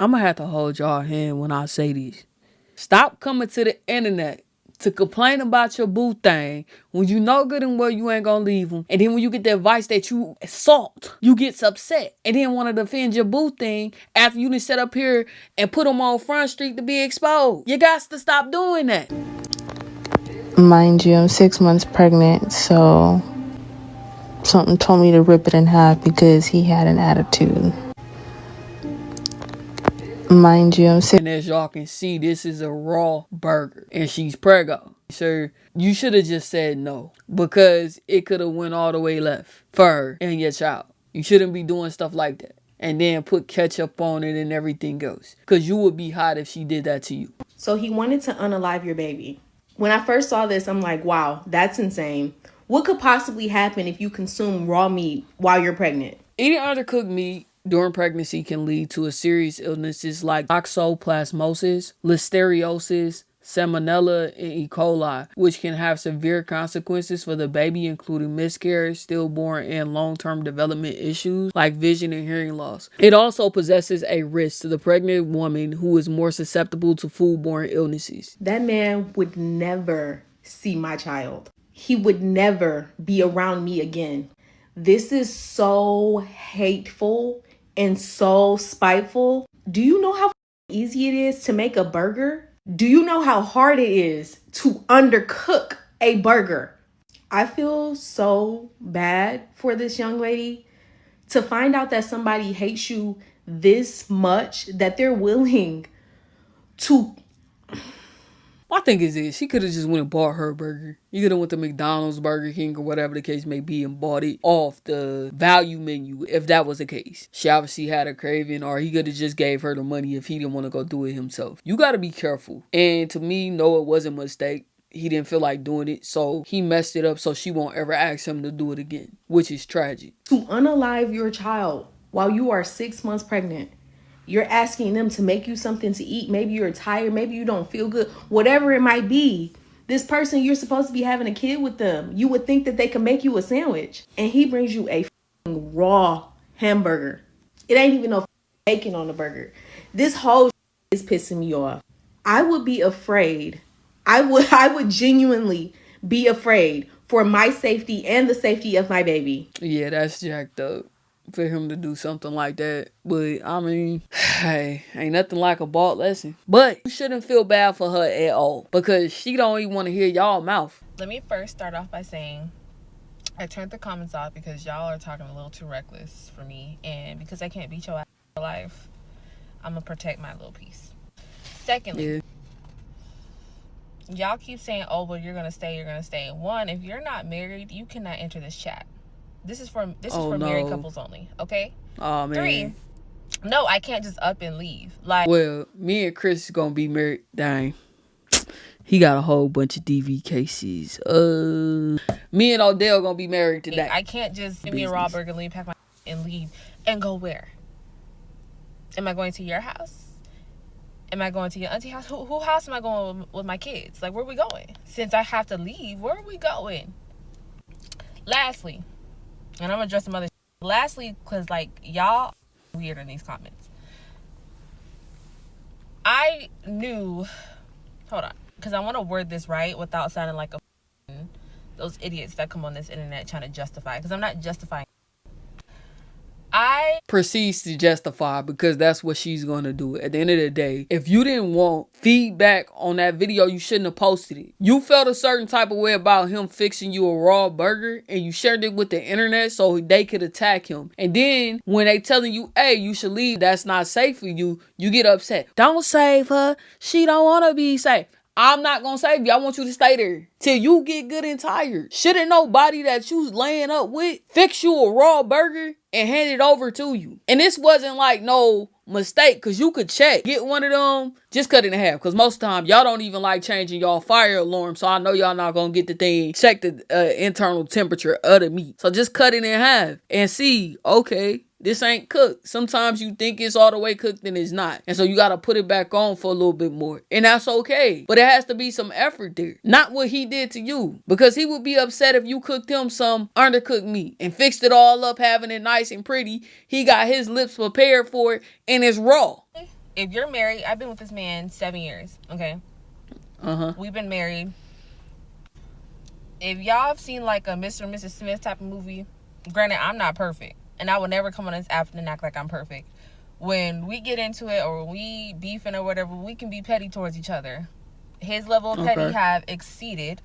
I'm gonna have to hold y'all hand when I say this. Stop coming to the internet to complain about your boo thing when you know good and well you ain't gonna leave him. And then when you get the advice that you assault, you get upset and then want to defend your boo thing after you done set up here and put him on Front Street to be exposed. You got to stop doing that. Mind you, I'm 6 months pregnant, so something told me to rip it in half because he had an attitude. Mind you, And as y'all can see, this is a raw burger and she's preggo. Sir, you should have just said no because it could have went all the way left for her and your child. You shouldn't be doing stuff like that and then put ketchup on it and everything else because you would be hot if she did that to you. So he wanted to unalive your baby. When I first saw this, I'm like, wow, that's insane. What could possibly happen if you consume raw meat while you're pregnant? Eating undercooked meat during pregnancy can lead to a serious illnesses like toxoplasmosis, listeriosis, salmonella, and E. coli, which can have severe consequences for the baby, including miscarriage, stillborn, and long-term development issues like vision and hearing loss. It also possesses a risk to the pregnant woman who is more susceptible to foodborne illnesses. That man would never see my child. He would never be around me again. This is so hateful and so spiteful. Do you know how easy it is to make a burger? Do you know how hard it is to undercook a burger? I feel so bad for this young lady to find out that somebody hates you this much that they're willing to. My thing is this, she could have just went and bought her burger. You could have went to McDonald's, Burger King, or whatever the case may be and bought it off the value menu if that was the case. She obviously had a craving, or he could have just gave her the money if he didn't want to go do it himself. You got to be careful. And to me, no, it wasn't a mistake. He didn't feel like doing it, so he messed it up so she won't ever ask him to do it again, which is tragic. To unalive your child while you are 6 months pregnant. You're asking them to make you something to eat. Maybe you're tired. Maybe you don't feel good. Whatever it might be. This person, you're supposed to be having a kid with them. You would think that they can make you a sandwich. And he brings you a raw hamburger. It ain't even no bacon on the burger. This whole is pissing me off. I would be afraid. I would genuinely be afraid for my safety and the safety of my baby. Yeah, that's jacked up for him to do something like that. But I mean, hey, ain't nothing like a bought lesson. But you shouldn't feel bad for her at all because she don't even want to hear y'all mouth. Let me first start off by saying I turned the comments off because y'all are talking a little too reckless for me, and because I can't beat your ass in life, I'm gonna protect my little piece. Secondly, y'all keep saying, oh, well, you're gonna stay. One, if you're not married, you cannot enter this chat. This is for married couples only, okay? Oh, man. 3, no, I can't just up and leave. Like, well, me and Chris is gonna be married. Dang. He got a whole bunch of DV cases. Me and Odell gonna be married today. I can't just give me a raw burger, leave, pack my and leave. And go where? Am I going to your house? Am I going to your auntie house? Who house am I going with my kids? Like, where are we going? Since I have to leave, where are we going? Lastly, and I'm gonna address some other lastly, because like y'all weird in these comments. I knew, hold on, because I want to word this right without sounding like those idiots that come on this internet trying to justify, because I'm not justifying. I proceeds to justify because that's what she's going to do. At the end of the day, if you didn't want feedback on that video, you shouldn't have posted it. You felt a certain type of way about him fixing you a raw burger and you shared it with the internet so they could attack him. And then when they telling you, hey, you should leave, that's not safe for you, you get upset. Don't save her. She don't want to be safe. I'm not going to save you. I want you to stay there till you get good and tired. Shouldn't nobody that you laying up with fix you a raw burger and hand it over to you? And this wasn't like no mistake, because you could check. Get one of them, just cut it in half. Because most of the time, y'all don't even like changing y'all fire alarm. So I know y'all not going to get the thing. Check the internal temperature of the meat. So just cut it in half and see, okay, this ain't cooked. Sometimes you think it's all the way cooked and it's not. And so you got to put it back on for a little bit more. And that's okay. But it has to be some effort there. Not what he did to you. Because he would be upset if you cooked him some undercooked meat and fixed it all up, having it nice and pretty. He got his lips prepared for it and it's raw. if you're married, I've been with this man 7 years, okay? We've been married. If y'all have seen like a Mr. and Mrs. Smith type of movie, granted, I'm not perfect, and I will never come on this app and act like I'm perfect. When we get into it, or we beefing or whatever, we can be petty towards each other. His level of petty have exceeded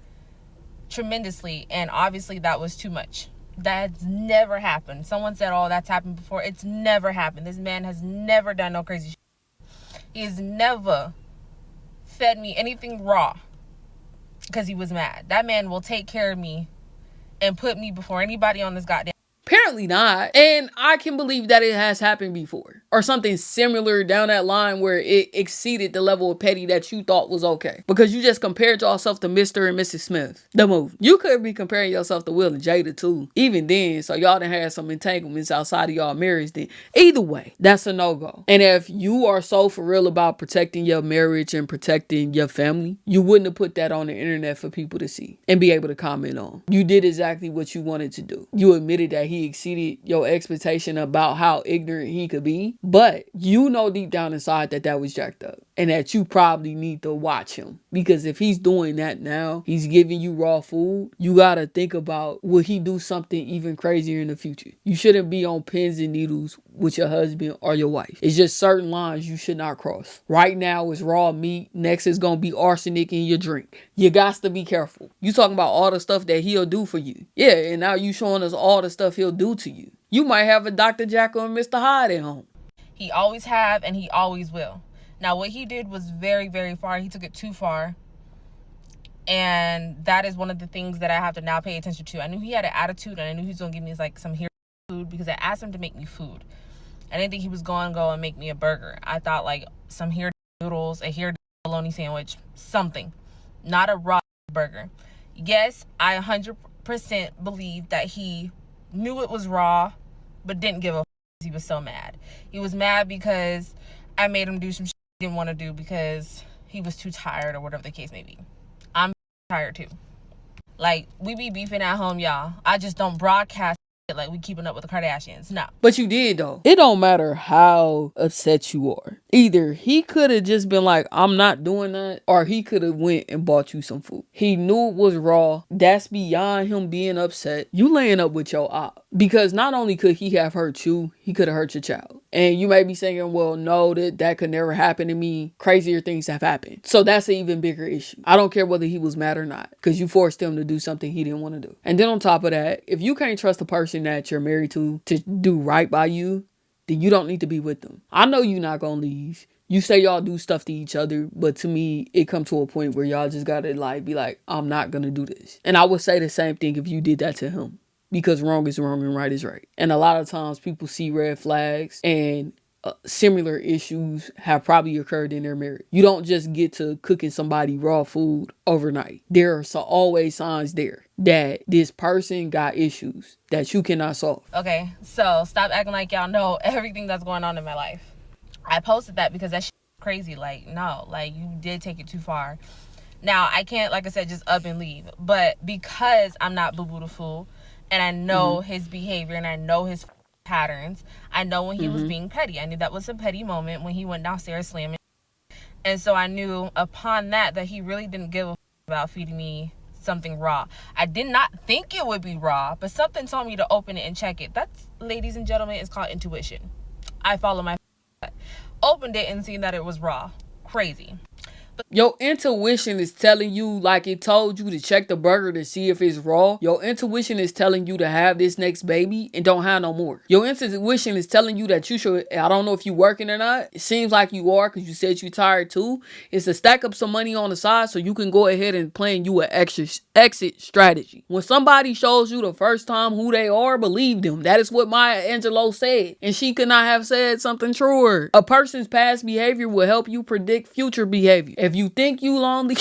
tremendously, and obviously that was too much. That's never happened. Someone said, oh, that's happened before. It's never happened. This man has never done no crazy shit. He has never fed me anything raw because he was mad. That man will take care of me and put me before anybody on this goddamn. Apparently not. And I can believe that it has happened before. Or something similar down that line where it exceeded the level of petty that you thought was okay. Because you just compared yourself to Mr. and Mrs. Smith, the movie. You could be comparing yourself to Will and Jada too. Even then, so y'all done had some entanglements outside of y'all marriage then. Either way, that's a no-go. And if you are so for real about protecting your marriage and protecting your family, you wouldn't have put that on the internet for people to see and be able to comment on. You did exactly what you wanted to do. You admitted that he exceeded your expectation about how ignorant he could be, but you know deep down inside that that was jacked up and that you probably need to watch him, because if he's doing that now, he's giving you raw food, you gotta think about, will he do something even crazier in the future? You shouldn't be on pins and needles with your husband or your wife. It's just certain lines you should not cross. Right now it's raw meat, next is gonna be arsenic in your drink. You got to be careful. You talking about all the stuff that he'll do for you. Yeah, and now you showing us all the stuff he'll do to you. You might have a Dr. Jekyll and Mr. Hyde at home. He always have, and he always will. Now, what he did was very, very far. He took it too far. And that is one of the things that I have to now pay attention to. I knew he had an attitude, and I knew he was going to give me like some hero food, because I asked him to make me food. I didn't think he was going to go and make me a burger. I thought like some hero noodles, a hero bologna sandwich, something. Not a raw burger. Yes, I 100% believe that he knew it was raw, but didn't give a f. He was so mad. He was mad because I made him do some shit he didn't want to do because he was too tired or whatever the case may be. I'm tired too. Like, we be beefing at home, y'all. I just don't broadcast it like we keeping up with the Kardashians. No. But you did though. It don't matter how upset you are. Either he could have just been like, I'm not doing that, or he could have went and bought you some food. He knew it was raw. That's beyond him being upset. You laying up with your op. Because not only could he have hurt you, he could have hurt your child. And you may be saying, well, no, that could never happen to me. Crazier things have happened. So that's an even bigger issue. I don't care whether he was mad or not, because you forced him to do something he didn't want to do. And then on top of that, if you can't trust the person that you're married to do right by you, then you don't need to be with them. I know you're not going to leave. You say y'all do stuff to each other, but to me, it come to a point where y'all just got to like be like, I'm not going to do this. And I would say the same thing if you did that to him. Because wrong is wrong and right is right. And a lot of times people see red flags and similar issues have probably occurred in their marriage. You don't just get to cooking somebody raw food overnight. There are always signs there that this person got issues that you cannot solve. Okay, so stop acting like y'all know everything that's going on in my life. I posted that because that shit is crazy. Like, no, like, you did take it too far. Now, I can't, like I said, just up and leave. But because I'm not Boo-Boo-the-Fool, and I know his behavior, and I know his patterns, I know when he was being petty. I knew that was a petty moment when he went downstairs slamming. And so I knew upon that he really didn't give a f- about feeding me something raw. I did not think it would be raw, but something told me to open it and check it. That's, ladies and gentlemen, is called intuition. I follow my gut. Opened it and seen that it was raw. Crazy. Your intuition is telling you, like it told you to check the burger to see if it's raw. Your intuition is telling you to have this next baby and don't have no more. Your intuition is telling you that you should, I don't know if you're working or not. It seems like you are, because you said you're tired too. It's to stack up some money on the side so you can go ahead and plan you an exit strategy. When somebody shows you the first time who they are, believe them. That is what Maya Angelou said. And she could not have said something truer. A person's past behavior will help you predict future behavior. If you think you lonely,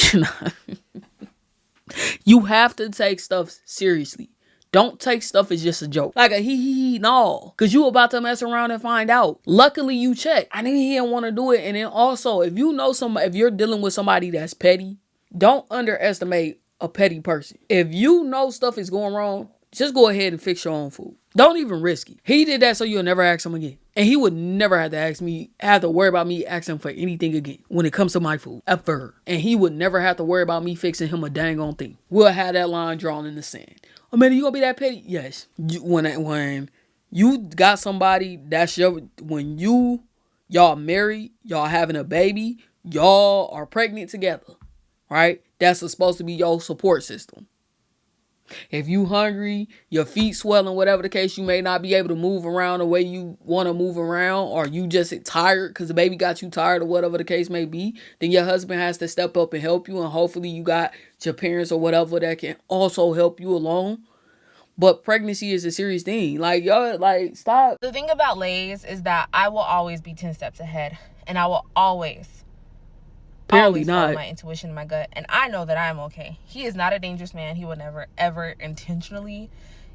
you have to take stuff seriously. Don't take stuff as just a joke. Like a hee no. Because you about to mess around and find out. Luckily, you checked. I knew he didn't want to do it. And then also, if you know somebody, if you're dealing with somebody that's petty, don't underestimate a petty person. If you know stuff is going wrong, just go ahead and fix your own food. Don't even risk it. He did that so you'll never ask him again. And he would never have to worry about me asking for anything again when it comes to my food, ever. And he would never have to worry about me fixing him a dang on thing. We'll have that line drawn in the sand. Oh man, you gonna be that petty? Yes. When you got somebody that's when y'all married, y'all having a baby, y'all are pregnant together, right? That's supposed to be your support system. If you hungry, your feet swelling, whatever the case, you may not be able to move around the way you want to move around, or you just tired because the baby got you tired, or whatever the case may be, then your husband has to step up and help you, and hopefully you got your parents or whatever that can also help you along. But pregnancy is a serious thing. Like, y'all, like, stop. The thing about Lays is that I will always be 10 steps ahead, and I will always follow my intuition, my gut, and I know that I'm okay. He is not a dangerous man. He would never, ever intentionally,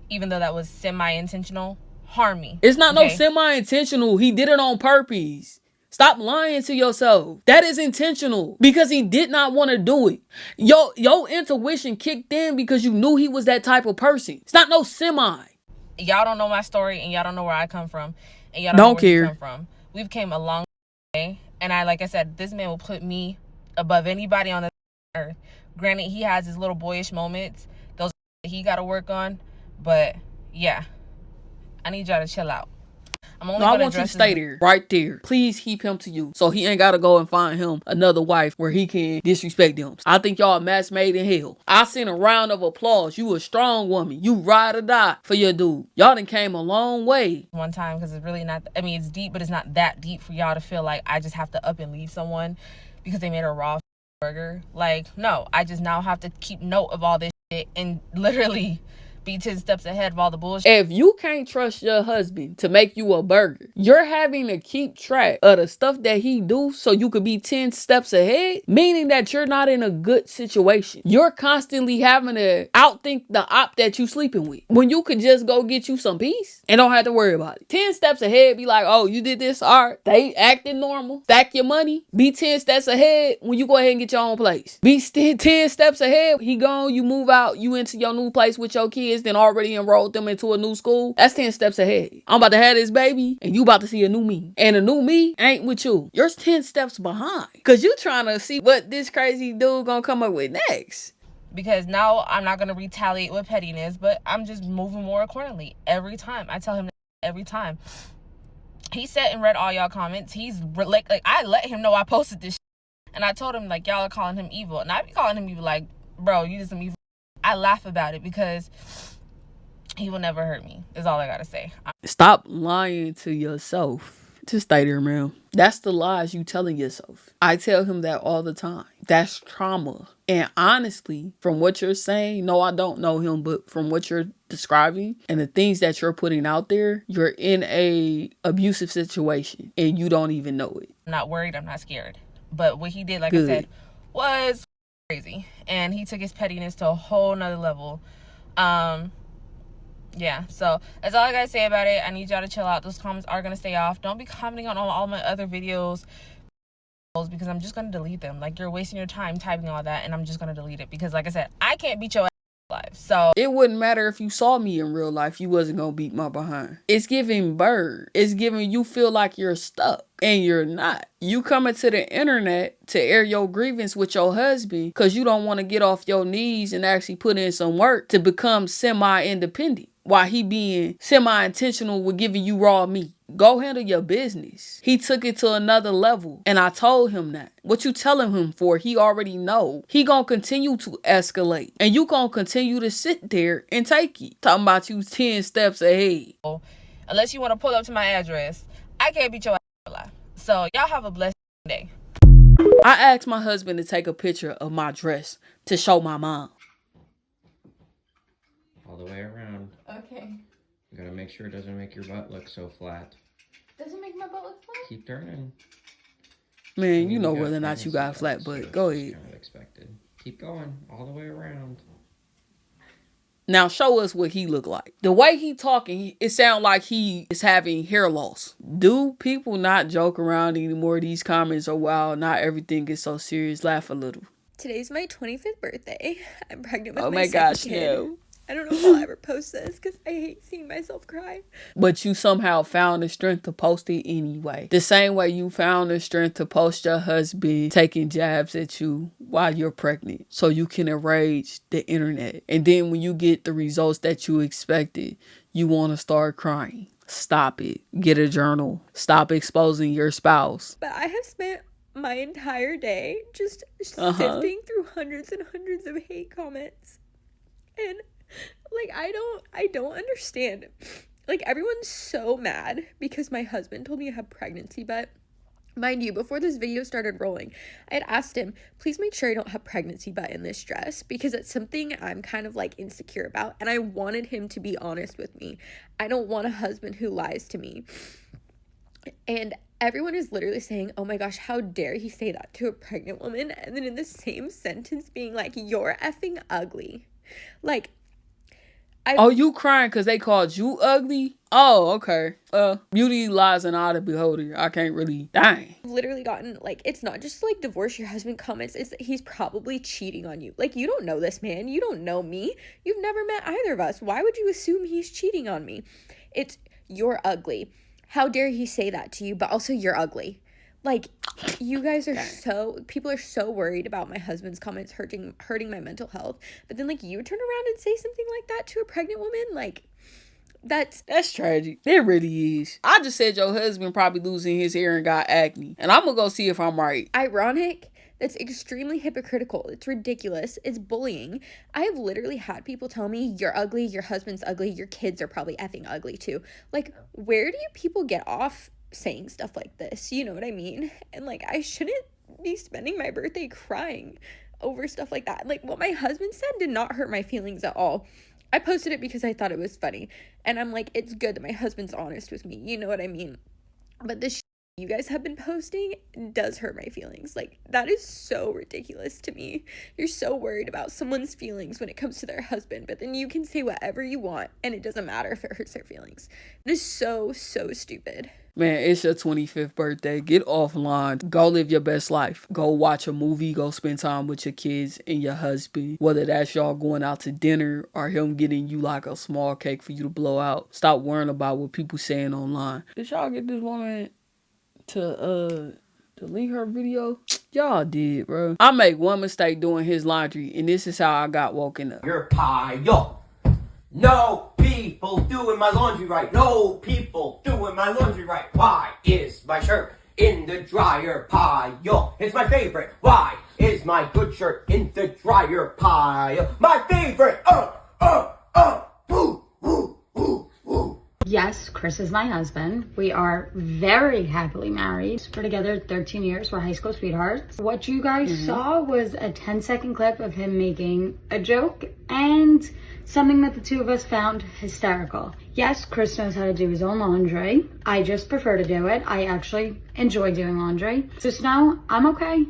even though that was semi-intentional, harm me. It's not no semi-intentional. He did it on purpose. Stop lying to yourself. That is intentional because he did not want to do it. Your intuition kicked in because you knew he was that type of person. It's not no semi. Y'all don't know my story, and y'all don't know where I come from, and y'all don't know where he come from. We've came a long way, and like I said, this man will put me above anybody on the earth. Granted, he has his little boyish moments. Those he got to work on. But, yeah. I need y'all to chill out. I want you to stay there. Right there. Please keep him to you. So he ain't got to go and find him another wife where he can disrespect them. I think y'all a match made in hell. I seen a round of applause. You a strong woman. You ride or die for your dude. Y'all done came a long way. One time, because it's really not, I mean, it's deep, but it's not that deep for y'all to feel like I just have to up and leave someone because they made a raw burger. Like, no, I just now have to keep note of all this shit and literally be 10 steps ahead of all the bullshit. If you can't trust your husband to make you a burger, you're having to keep track of the stuff that he do so you could be 10 steps ahead, meaning that you're not in a good situation. You're constantly having to outthink the op that you sleeping with when you could just go get you some peace and don't have to worry about it. 10 steps ahead, be like, oh, you did this, all right. They acting normal. Stack your money. Be 10 steps ahead when you go ahead and get your own place. Be 10 steps ahead. He gone, you move out, you into your new place with your kids, then already enrolled them into a new school. That's 10 steps ahead. I'm about to have this baby and you about to see a new me. And a new me ain't with you. You're 10 steps behind. Cause you trying to see what this crazy dude gonna come up with next. Because now I'm not going to retaliate with pettiness, but I'm just moving more accordingly. Every time. I tell him that every time. He sat and read all y'all comments. He's like I let him know I posted this shit. And I told him, like, y'all are calling him evil. And I be calling him evil, like, bro, you did some evil. I laugh about it because he will never hurt me, is all I got to say. Stop lying to yourself. Just stay there, man. That's the lies you telling yourself. I tell him that all the time. That's trauma. And honestly, from what you're saying, no, I don't know him, but from what you're describing and the things that you're putting out there, you're in a abusive situation and you don't even know it. I'm not worried. I'm not scared. But what he did, like I said, was crazy. And he took his pettiness to a whole nother level. Yeah, so that's all I gotta say about it. I need y'all to chill out. Those comments are gonna stay off. Don't be commenting on all my other videos because I'm just gonna delete them. Like, you're wasting your time typing all that, and I'm just gonna delete it because, like I said, I can't beat your ass life. So it wouldn't matter if you saw me in real life. You wasn't gonna beat my behind. It's giving bird. It's giving you feel like you're stuck. And you're not. You coming to the internet to air your grievance with your husband because you don't want to get off your knees and actually put in some work to become semi-independent. While he being semi-intentional with giving you raw meat. Go handle your business. He took it to another level. And I told him that. What you telling him for? He already know. He gonna continue to escalate. And you gonna continue to sit there and take it. Talking about you 10 steps ahead. Unless you want to pull up to my address, I can't beat your ass alive. So y'all have a blessed day. I asked my husband to take a picture of my dress to show my mom. All the way around. Okay. You gotta make sure it doesn't make your butt look so flat. Doesn't make my butt look flat? Keep turning. Man, you know whether or not you got flat butt. Go ahead. Kind of expected. Keep going all the way around. Now show us what he look like. The way he talking, it sound like he is having hair loss. Do people not joke around anymore? These comments are wild. Not everything is so serious. Laugh a little. Today's my 25th birthday. I'm pregnant with oh my my gosh, kid. no. I don't know if I'll ever post this because I hate seeing myself cry. But you somehow found the strength to post it anyway. The same way you found the strength to post your husband taking jabs at you while you're pregnant so you can enrage the internet. And then when you get the results that you expected, you want to start crying. Stop it. Get a journal. Stop exposing your spouse. But I have spent my entire day just sifting through hundreds and hundreds of hate comments. And like, I don't understand. Like, everyone's so mad because my husband told me I have pregnancy butt. Mind you, before this video started rolling, I had asked him, please make sure I don't have pregnancy butt in this dress, because it's something I'm kind of like insecure about, and I wanted him to be honest with me. I don't want a husband who lies to me. And everyone is literally saying, oh my gosh, how dare he say that to a pregnant woman? And then in the same sentence being like, you're effing ugly. Like, oh, you crying because they called you ugly? Oh, okay. Beauty lies in the eye of the beholder. I can't really, dang. I've literally gotten, like, it's not just like divorce your husband comments, it's that he's probably cheating on you. Like, you don't know this man. You don't know me. You've never met either of us. Why would you assume he's cheating on me? It's, you're ugly. How dare he say that to you, but also you're ugly. Like, you guys are people are so worried about my husband's comments hurting my mental health. But then, like, you turn around and say something like that to a pregnant woman? Like, that's tragic. It really is. I just said your husband probably losing his hair and got acne. And I'm gonna go see if I'm right. Ironic. That's extremely hypocritical. It's ridiculous. It's bullying. I have literally had people tell me, you're ugly, your husband's ugly, your kids are probably effing ugly too. Like, where do you people get off saying stuff like this? You know what I mean? And like, I shouldn't be spending my birthday crying over stuff like that. Like, what my husband said did not hurt my feelings at all. I posted it because I thought it was funny, and I'm like, it's good that my husband's honest with me, you know what I mean? But this you guys have been posting does hurt my feelings. Like, that is so ridiculous to me. You're so worried about someone's feelings when it comes to their husband, but then you can say whatever you want and it doesn't matter if it hurts their feelings. It is so stupid. Man, it's your 25th birthday. Get offline. Go live your best life. Go watch a movie. Go spend time with your kids and your husband. Whether that's y'all going out to dinner or him getting you like a small cake for you to blow out. Stop worrying about what people saying online. Did y'all get this woman to delete her video? Y'all did, bro. I make one mistake doing his laundry, and this is how I got woken up. You're pile. No people doing my laundry right. No people doing my laundry right. Why is my shirt in the dryer pile? It's my favorite. Why is my good shirt in the dryer pile? My favorite. Boo, boo, boo, boo. Yes, Chris is my husband. We are very happily married. We're together 13 years. We're high school sweethearts. What you guys saw was a 10-second clip of him making a joke and something that the two of us found hysterical. Yes, Chris knows how to do his own laundry. I just prefer to do it. I actually enjoy doing laundry. Just know I'm okay.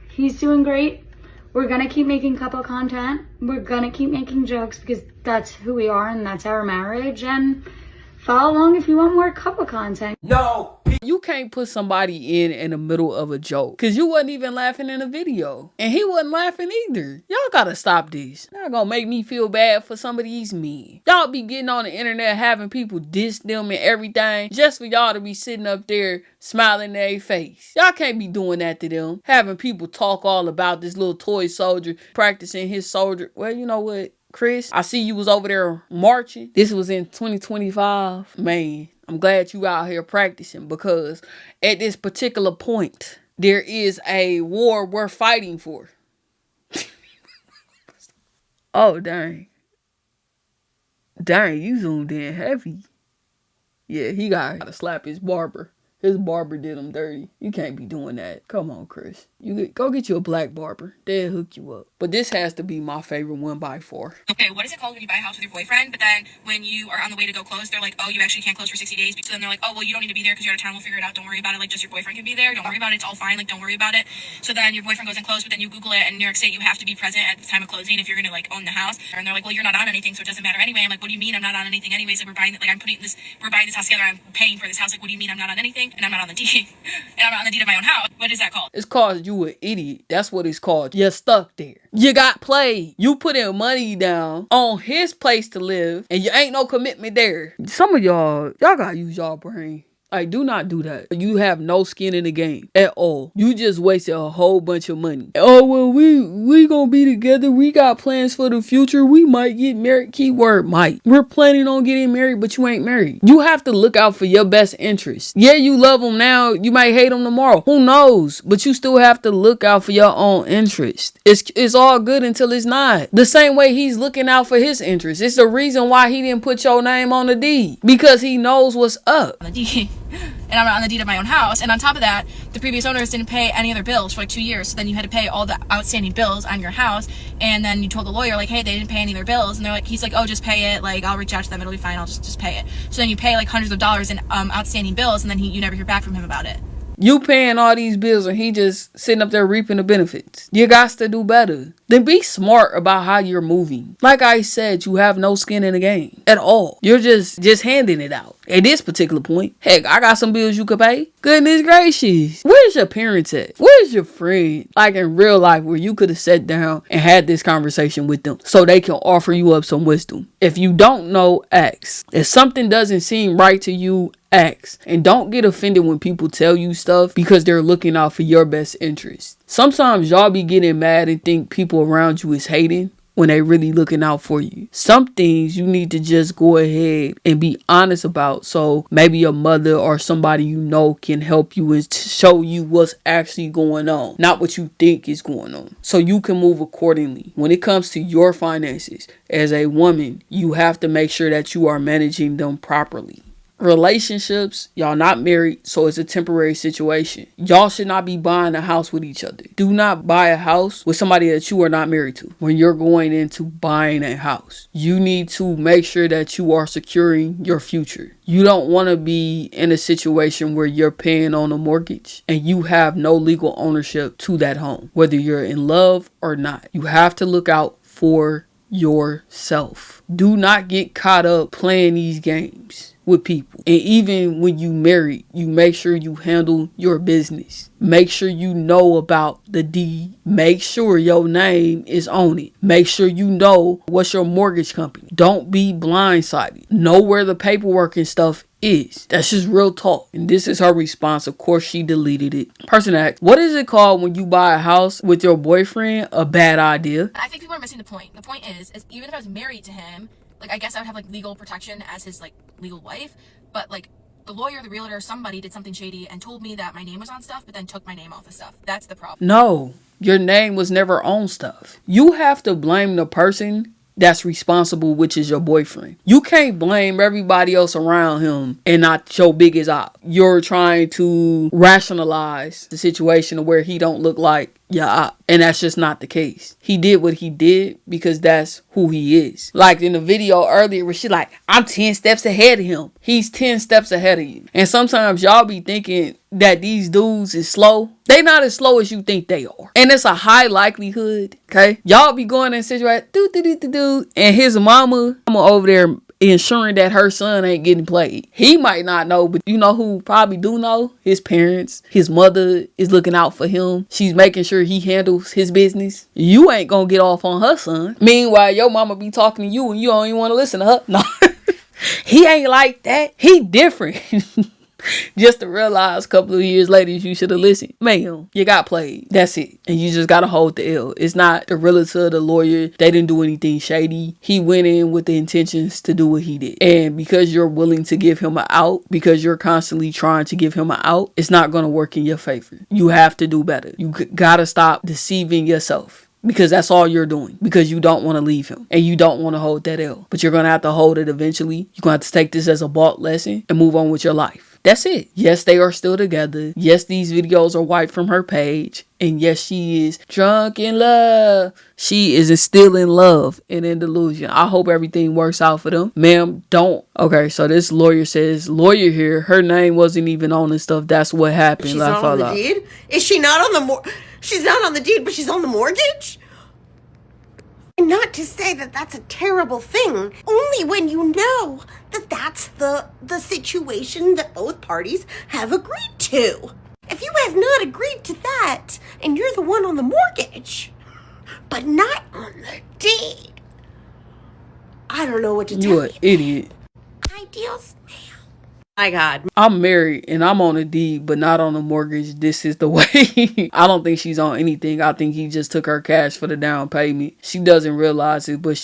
He's doing great. We're gonna keep making couple content. We're gonna keep making jokes because that's who we are and that's our marriage. And follow along if you want more couple content. No. You can't put somebody in the middle of a joke because you wasn't even laughing in the video. And he wasn't laughing either. Y'all gotta stop this. Y'all gonna make me feel bad for some of these men. Y'all be getting on the internet having people diss them and everything just for y'all to be sitting up there smiling in their face. Y'all can't be doing that to them. Having people talk all about this little toy soldier practicing his soldier. Well, you know what, Chris? I see you was over there marching. This was in 2025. Man, I'm glad you out here practicing because at this particular point, there is a war we're fighting for. Oh, dang. Dang, you zoomed in heavy. Yeah, he gotta slap his barber. His barber did him dirty. You can't be doing that. Come on, Chris. Go get you a black barber. They'll hook you up. But this has to be my favorite one by far. Okay, what is it called when you buy a house with your boyfriend, but then when you are on the way to go close, they're like, oh, you actually can't close for 60 days. So then they're like, oh, well, you don't need to be there because you're out of town. We'll figure it out. Don't worry about it. Like, just your boyfriend can be there. Don't worry about it. It's all fine. Like, don't worry about it. So then your boyfriend goes and closes, but then you Google it, and in New York State, you have to be present at the time of closing if you're going to, like, own the house. And they're like, well, you're not on anything, so it doesn't matter anyway. I'm like, what do you mean I'm not on anything anyways? Like, we're buying this house together. I'm paying for this house. Like, what do you mean I'm not on anything? and I'm not on the deed, and I'm not on the deed of my own house. What is that called? It's called you an idiot. That's what it's called. You're stuck there. You got played. You putting money down on his place to live, and you ain't no commitment there. Some of y'all gotta use y'all brain. Like, do not do that. You have no skin in the game at all. You just wasted a whole bunch of money. Oh, well, we gonna be together. We got plans for the future. We might get married. Keyword might. We're planning on getting married, but you ain't married. You have to look out for your best interest. Yeah, you love him now. You might hate him tomorrow. Who knows? But you still have to look out for your own interest. It's all good until it's not. The same way he's looking out for his interest. It's the reason why he didn't put your name on the deed. Because he knows what's up. On the deed. And I'm not on the deed of my own house. And on top of that, the previous owners didn't pay any other bills for like 2 years. So then you had to pay all the outstanding bills on your house. And then you told the lawyer, like, hey, they didn't pay any of their bills. And they're like, he's like, oh, just pay it. Like, I'll reach out to them. It'll be fine. I'll just pay it. So then you pay like hundreds of dollars in outstanding bills. And then you never hear back from him about it. You paying all these bills and he just sitting up there reaping the benefits. You got to do better. Then be smart about how you're moving. Like I said, you have no skin in the game at all. You're just handing it out. At this particular point, heck, I got some bills you could pay. Goodness gracious. Where's your parents at? Where's your friend? Like in real life where you could have sat down and had this conversation with them so they can offer you up some wisdom. If you don't know, ask. If something doesn't seem right to you, ask. And don't get offended when people tell you stuff because they're looking out for your best interest. Sometimes y'all be getting mad and think people around you is hating when they really looking out for you. Some things you need to just go ahead and be honest about, so maybe your mother or somebody you know can help you and show you what's actually going on, not what you think is going on, so you can move accordingly. When it comes to your finances as a woman, you have to make sure that you are managing them properly. Relationships, y'all not married, so it's a temporary situation. Y'all should not be buying a house with each other. Do not buy a house with somebody that you are not married to. When you're going into buying a house, you need to make sure that you are securing your future. You don't want to be in a situation where you're paying on a mortgage and you have no legal ownership to that home, whether you're in love or not. You have to look out for yourself. Do not get caught up playing these games with people. And even when you marry, you make sure you handle your business. Make sure you know about the deed. Make sure your name is on it. Make sure you know what's your mortgage company. Don't be blindsided. Know where the paperwork and stuff is. That's just real talk. And this is her response. Of course, she deleted it. Person asked, what is it called when you buy a house with your boyfriend? A bad idea. I think people are missing the point. The point is even if I was married to him, like, I guess I would have like legal protection as his like legal wife, but like the lawyer, the realtor, somebody did something shady and told me that my name was on stuff, but then took my name off of stuff. That's the problem. No, your name was never on stuff. You have to blame the person that's responsible, which is your boyfriend. You can't blame everybody else around him and not your biggest op. You're trying to rationalize the situation where he don't look like your op, and that's just not the case. He did what he did because that's who he is. Like in the video earlier where she's like, I'm 10 steps ahead of him. He's 10 steps ahead of you. And sometimes y'all be thinking that these dudes is slow. They not as slow as you think they are. And it's a high likelihood, okay? Y'all be going in situation, and his mama over there ensuring that her son ain't getting played. He might not know, but you know who probably do know? His parents. His mother is looking out for him. She's making sure he handles his business. You ain't gonna get off on her son. Meanwhile, your mama be talking to you and you don't even want to listen to her. No. He ain't like that. He different. Just to realize a couple of years later you should have listened. Ma'am, you got played. That's it. And you just gotta hold the L. It's not the realtor, the lawyer. They didn't do anything shady. He went in with the intentions to do what he did. And because you're willing to give him an out, because you're constantly trying to give him an out, it's not gonna work in your favor. You have to do better. You gotta stop deceiving yourself. Because that's all you're doing. Because you don't want to leave him. And you don't want to hold that L. But you're going to have to hold it eventually. You're going to have to take this as a bought lesson and move on with your life. That's it. Yes, they are still together. Yes, these videos are wiped from her page. And yes, she is drunk in love. She is still in love and in delusion. I hope everything works out for them. Ma'am, don't. Okay, so this lawyer says, lawyer here, her name wasn't even on and stuff. That's what happened. She's not on the deed? Is she not on the She's not on the deed, but she's on the mortgage? Not to say that that's a terrible thing, only when you know that that's the situation that both parties have agreed to. If you have not agreed to that, and you're the one on the mortgage, but not on the deed, I don't know what to tell you. You an idiot. Ideals, ma'am. My God. I'm married and I'm on a deed, but not on a mortgage. This is the way. I don't think she's on anything. I think he just took her cash for the down payment. She doesn't realize it, but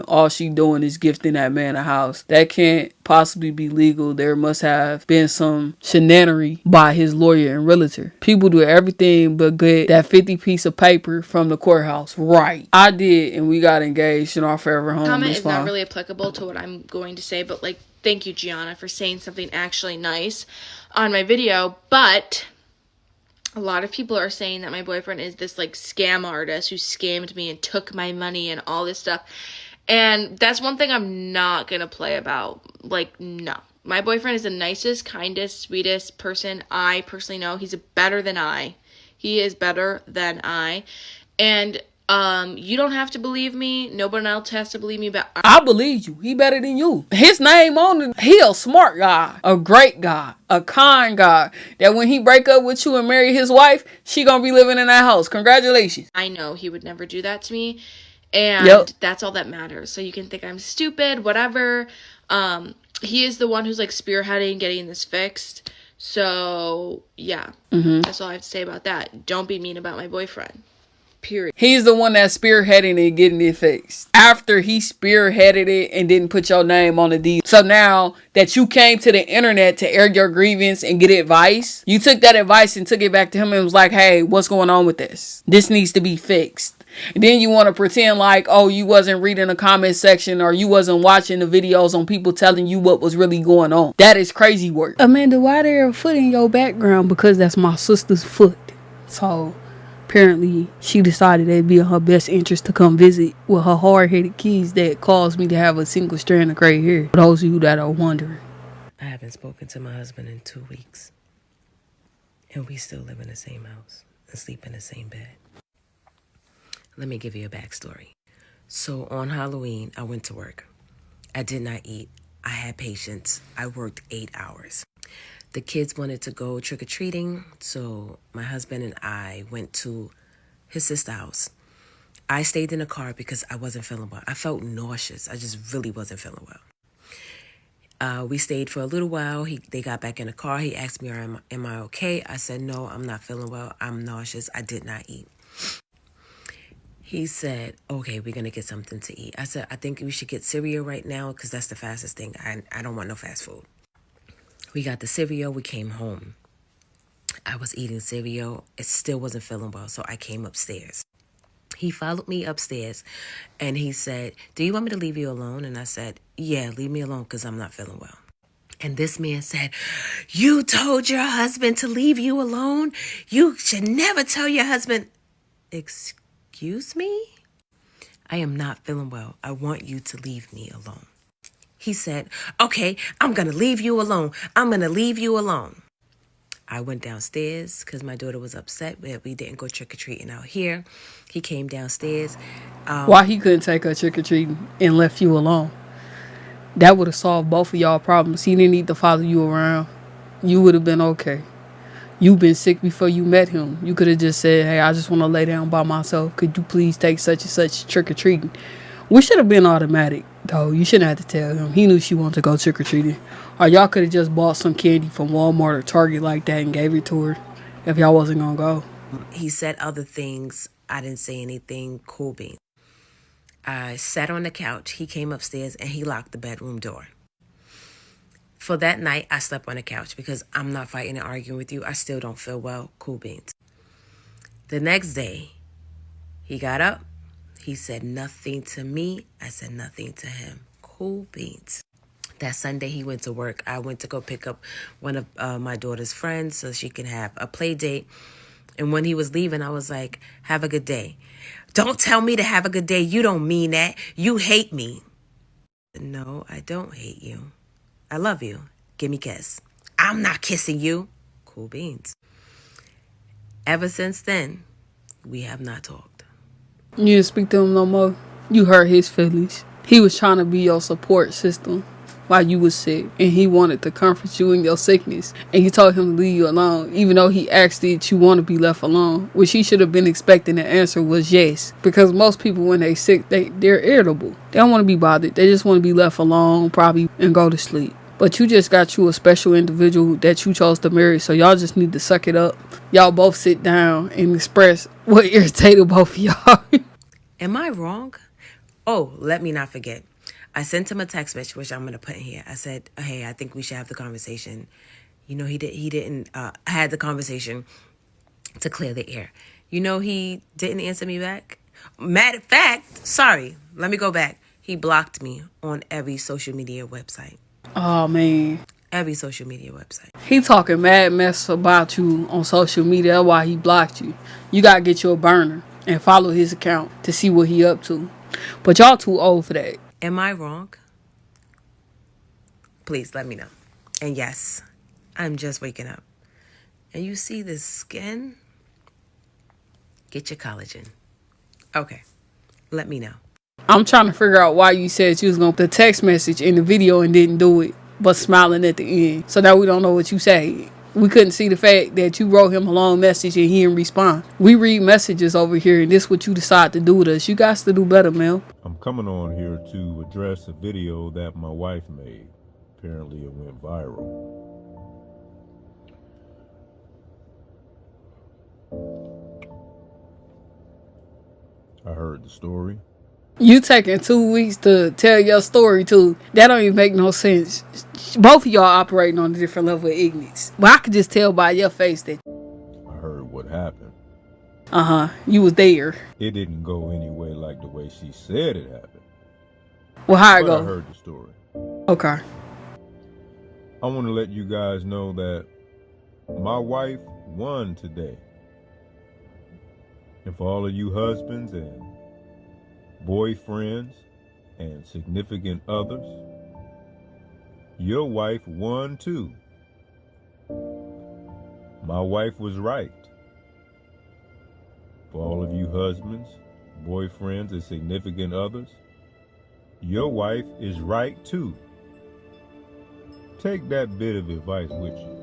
all she doing is gifting that man a house. That can't possibly be legal. There must have been some shenanery by his lawyer and realtor. People do everything but get that 50 piece of paper from the courthouse. Right. I did, and we got engaged in our forever home. Comment is not really applicable to what I'm going to say, but like, thank you, Gianna, for saying something actually nice on my video. But a lot of people are saying that my boyfriend is this like scam artist who scammed me and took my money and all this stuff. And that's one thing I'm not going to play about. Like, no. My boyfriend is the nicest, kindest, sweetest person I personally know. He's better than I. He is better than I. And you don't have to believe me. Nobody else has to believe me. But I believe you. He better than you. His name on it. He a smart guy, a great guy, a kind guy. That when he break up with you and marry his wife, she gonna be living in that house. Congratulations. I know he would never do that to me, and that's all that matters. So you can think I'm stupid, whatever. He is the one who's like spearheading getting this fixed. So yeah, that's all I have to say about that. Don't be mean about my boyfriend. Period. He's the one that's spearheading it, getting it fixed. After he spearheaded it and didn't put your name on the deed. So now that you came to the internet to air your grievance and get advice, you took that advice and took it back to him and was like, hey, what's going on with this? This needs to be fixed. And then you want to pretend like, oh, you wasn't reading the comment section or you wasn't watching the videos on people telling you what was really going on. That is crazy work. Amanda, why there a foot in your background? Because that's my sister's foot. So apparently, she decided it'd be in her best interest to come visit with her hard-headed kids that caused me to have a single strand of gray hair. For those of you that are wondering. I haven't spoken to my husband in 2 weeks. And we still live in the same house and sleep in the same bed. Let me give you a backstory. So on Halloween, I went to work. I did not eat. I had patience. I worked 8 hours. The kids wanted to go trick-or-treating, so my husband and I went to his sister's house. I stayed in the car because I wasn't feeling well. I felt nauseous. I just really wasn't feeling well. We stayed for a little while. They got back in the car. He asked me, am I okay? I said, no, I'm not feeling well. I'm nauseous. I did not eat. He said, okay, we're going to get something to eat. I said, I think we should get cereal right now because that's the fastest thing. I don't want no fast food. We got the cereal. We came home. I was eating cereal. It still wasn't feeling well, so I came upstairs. He followed me upstairs, and he said, do you want me to leave you alone? And I said, yeah, leave me alone because I'm not feeling well. And this man said, you told your husband to leave you alone? You should never tell your husband. Excuse me? I am not feeling well. I want you to leave me alone. He said, okay, I'm going to leave you alone. I'm going to leave you alone. I went downstairs because my daughter was upset that we didn't go trick-or-treating out here. He came downstairs. Why he couldn't take her trick-or-treating and left you alone? That would have solved both of y'all problems. He didn't need to follow you around. You would have been okay. You've been sick before you met him. You could have just said, hey, I just want to lay down by myself. Could you please take such and such trick-or-treating? We should have been automatic, though. You shouldn't have to tell him. He knew she wanted to go trick-or-treating. Or y'all could have just bought some candy from Walmart or Target like that and gave it to her if y'all wasn't going to go. He said other things. I didn't say anything. Cool beans. I sat on the couch. He came upstairs and he locked the bedroom door. For that night, I slept on the couch because I'm not fighting and arguing with you. I still don't feel well. Cool beans. The next day, he got up. He said nothing to me. I said nothing to him. Cool beans. That Sunday, he went to work. I went to go pick up one of my daughter's friends so she can have a play date. And when he was leaving, I was like, have a good day. Don't tell me to have a good day. You don't mean that. You hate me. No, I don't hate you. I love you. Give me a kiss. I'm not kissing you. Cool beans. Ever since then, we have not talked. You didn't speak to him no more? You hurt his feelings. He was trying to be your support system while you was sick, and he wanted to comfort you in your sickness, and you told him to leave you alone, even though he asked that you want to be left alone, which he should have been expecting. The answer was yes, because most people when they sick, they're irritable. They don't want to be bothered. They just want to be left alone, probably, and go to sleep. But you just got you a special individual that you chose to marry, so y'all just need to suck it up. Y'all both sit down and express what irritated both of y'all. Am I wrong? Oh, let me not forget. I sent him a text message, which I'm going to put in here. I said, hey, I think we should have the conversation. You know, he didn't had the conversation to clear the air. You know, he didn't answer me back. Matter of fact, sorry, let me go back. He blocked me on every social media website. Oh, man. Every social media website. He talking mad mess about you on social media. That's why he blocked you. You got to get you a burner and follow his account to see what he up to. But y'all too old for that. Am I wrong? Please let me know. And yes, I'm just waking up. And you see this skin? Get your collagen. Okay, let me know. I'm trying to figure out why you said you was going to put the text message in the video and didn't do it, but smiling at the end. So now we don't know what you say. We couldn't see the fact that you wrote him a long message and he didn't respond. We read messages over here, and this is what you decide to do with us. You guys to do better, Mel. I'm coming on here to address a video that my wife made. Apparently it went viral. I heard the story. You taking 2 weeks to tell your story too. That don't even make no sense. Both of y'all operating on a different level of ignorance. But I could just tell by your face that I heard what happened. You was there. It didn't go anyway like the way she said it happened. Well, how it But go? I heard the story. Okay. I want to let you guys know that my wife won today. And for all of you husbands and boyfriends and significant others, your wife won too. My wife was right. For all of you husbands, boyfriends, and significant others, your wife is right too. Take that bit of advice with you.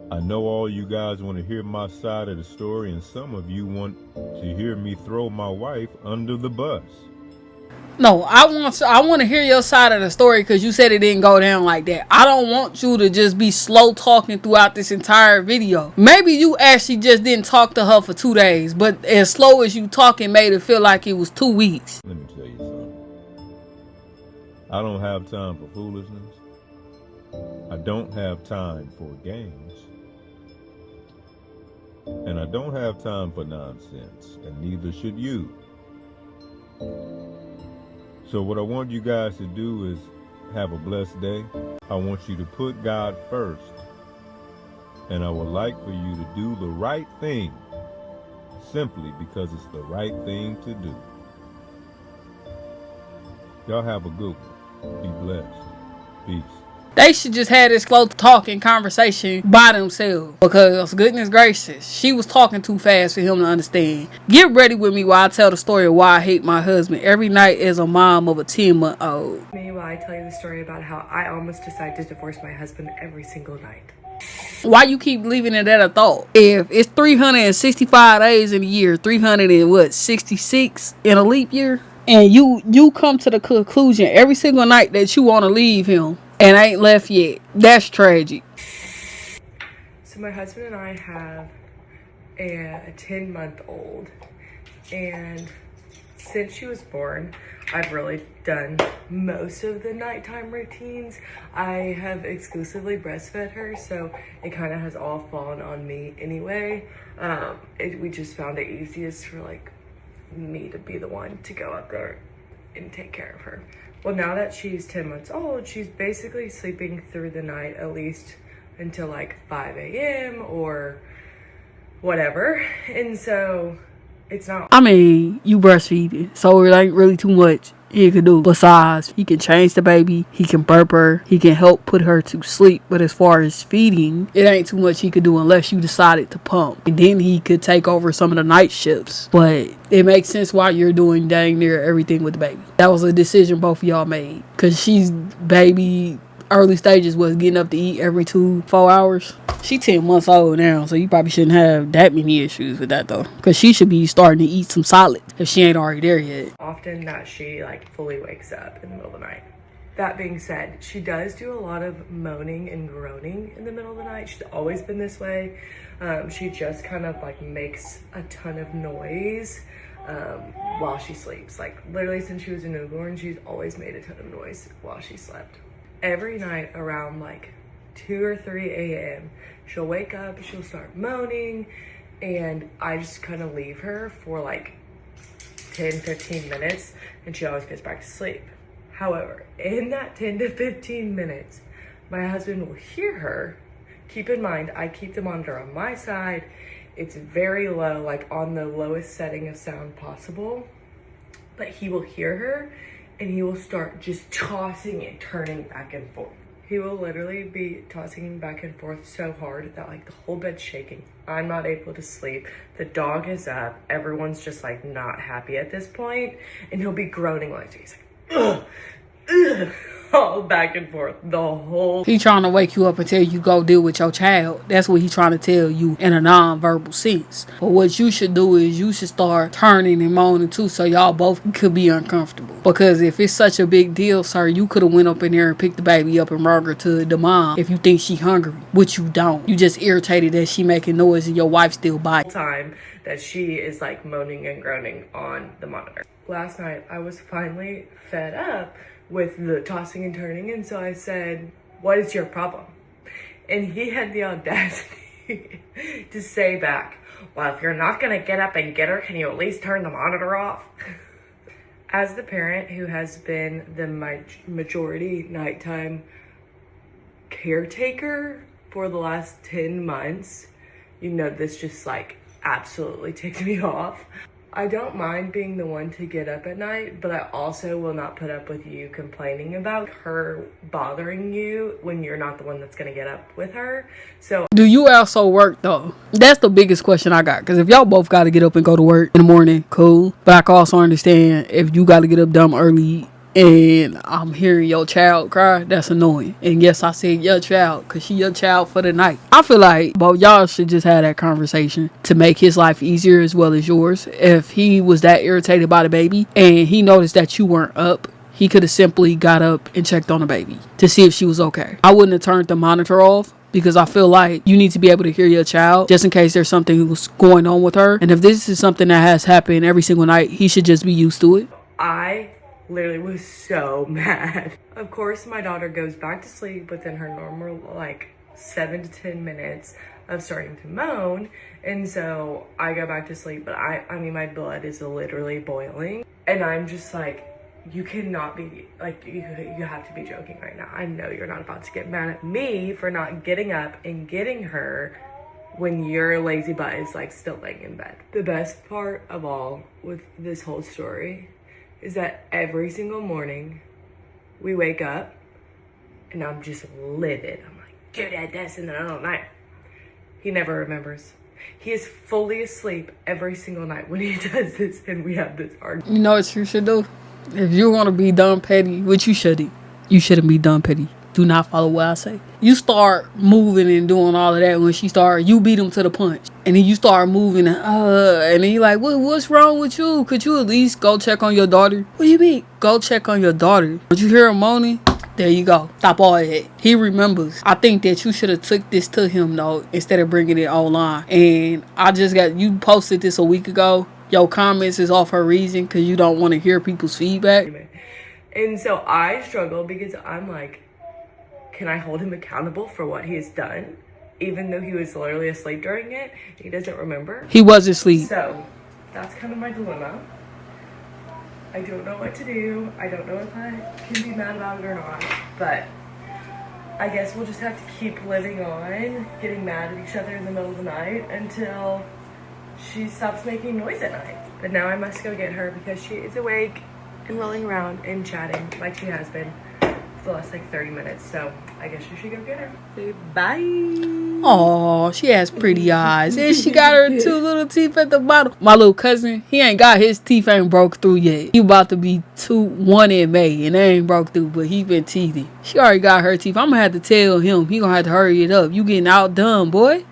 I know all you guys want to hear my side of the story, and some of you want to hear me throw my wife under the bus. No, I want to hear your side of the story because you said it didn't go down like that. I don't want you to just be slow talking throughout this entire video. Maybe you actually just didn't talk to her for 2 days, but as slow as you talking made it feel like it was 2 weeks. Let me tell you something. I don't have time for foolishness. I don't have time for games. And I don't have time for nonsense, and neither should you. So what I want you guys to do is have a blessed day. I want you to put God first. And I would like for you to do the right thing, simply because it's the right thing to do. Y'all have a good one. Be blessed. Peace. They should just have this slow talking conversation by themselves. Because, goodness gracious, she was talking too fast for him to understand. Get ready with me while I tell the story of why I hate my husband every night as a mom of a 10-month-old. Me while I tell you the story about how I almost decided to divorce my husband every single night. Why you keep leaving it at a thought? If it's 365 days in a year, 366 in a leap year, and you come to the conclusion every single night that you want to leave him and ain't left yet, that's tragic. So my husband and I have a 10-month-old, and since she was born, I've really done most of the nighttime routines. I have exclusively breastfed her, so it kind of has all fallen on me anyway. We just found it easiest for like me to be the one to go up there and take care of her. Well, now that she's 10 months old, she's basically sleeping through the night at least until like 5 a.m. or whatever. And so it's not... I mean, you breastfeeding, so it ain't really too much. he can do. Besides, he can change the baby, he can burp her, he can help put her to sleep. But as far as feeding, it ain't too much he could do unless you decided to pump. And then he could take over some of the night shifts. But it makes sense why you're doing dang near everything with the baby. That was a decision both of y'all made. Because she's baby early stages was getting up to eat every 2-4 hours. She 10 months old now, so you probably shouldn't have that many issues with that though, because she should be starting to eat some solid if she ain't already there yet. Often that she like fully wakes up in the middle of the night. That being said, she does do a lot of moaning and groaning in the middle of the night. She's always been this way. She just kind of like makes a ton of noise while she sleeps. Like literally since she was a newborn, she's always made a ton of noise while she slept. Every night around like 2 or 3 a.m. she'll wake up, she'll start moaning, and I just kind of leave her for like 10-15 minutes and she always gets back to sleep. However, in that 10 to 15 minutes, my husband will hear her. Keep in mind, I keep the monitor on my side. It's very low, like on the lowest setting of sound possible, but he will hear her and he will start just tossing and turning back and forth. He will literally be tossing back and forth so hard that like the whole bed's shaking. I'm not able to sleep. The dog is up. Everyone's just like not happy at this point. And he'll be groaning like, he's like, ugh, ugh, all back and forth the whole. He trying to wake you up and tell you go deal with your child. That's what he trying to tell you in a non-verbal sense. But what you should do is you should start turning and moaning too, so y'all both could be uncomfortable. Because if it's such a big deal, sir, you could have went up in there and picked the baby up and brought her to the mom if you think she hungry, which you don't. You just irritated that she making noise and your wife still biting. Time that she is like moaning and groaning on the monitor. Last night I was finally fed up with the tossing and turning, and so I said, what is your problem? And he had the audacity to say back, well, if you're not gonna get up and get her, can you at least turn the monitor off? As the parent who has been the majority nighttime caretaker for the last 10 months, you know, this just like absolutely ticked me off. I don't mind being the one to get up at night, but I also will not put up with you complaining about her bothering you when you're not the one that's gonna get up with her. So do you also work though? That's the biggest question I got. Because if y'all both got to get up and go to work in the morning, cool. But I can also understand if you got to get up dumb early and I'm hearing your child cry, that's annoying. And yes, I said your child, because she your child for the night. I feel like both y'all should just have that conversation to make his life easier as well as yours. If he was that irritated by the baby and he noticed that you weren't up, he could have simply got up and checked on the baby to see if she was okay. I wouldn't have turned the monitor off, because I feel like you need to be able to hear your child just in case there's something going on with her. And if this is something that has happened every single night, he should just be used to it. I literally was so mad. Of course, my daughter goes back to sleep within her normal like 7 to 10 minutes of starting to moan, and so I go back to sleep. But I mean, my blood is literally boiling, and I'm just like, you cannot be like, you have to be joking right now. I know you're not about to get mad at me for not getting up and getting her when your lazy butt is like still laying in bed. The best part of all with this whole story is that every single morning we wake up and I'm just livid. I'm like, dude, I had this in the middle of the night. He never remembers. He is fully asleep every single night when he does this, and we have this argument. You know what you should do? If you want to be dumb petty, which you shouldn't be dumb petty. Do not follow what I say. You start moving and doing all of that when she start, you beat him to the punch. And then you start moving and then you like, what's wrong with you? Could you at least go check on your daughter? What do you mean? Go check on your daughter. Did you hear her moaning? There you go. Stop all that. He remembers. I think that you should have took this to him though, instead of bringing it online. And you posted this a week ago. Your comments is off her reason because you don't want to hear people's feedback. And so I struggle because I'm like, can I hold him accountable for what he has done? Even though he was literally asleep during it, he doesn't remember. He was asleep. So that's kind of my dilemma. I don't know what to do. I don't know if I can be mad about it or not, but I guess we'll just have to keep living on, getting mad at each other in the middle of the night until she stops making noise at night. But now I must go get her because she is awake and rolling around and chatting like she has been for the last like 30 minutes. So I guess you should go get her. Say bye. Oh, she has pretty eyes. And she got her 2 little teeth at the bottom. My little cousin, he ain't got his teeth ain't broke through yet. He about to be 1 in May and they ain't broke through, but he been teething. She already got her teeth. I'm gonna have to tell him. He gonna have to hurry it up. You getting outdone, boy.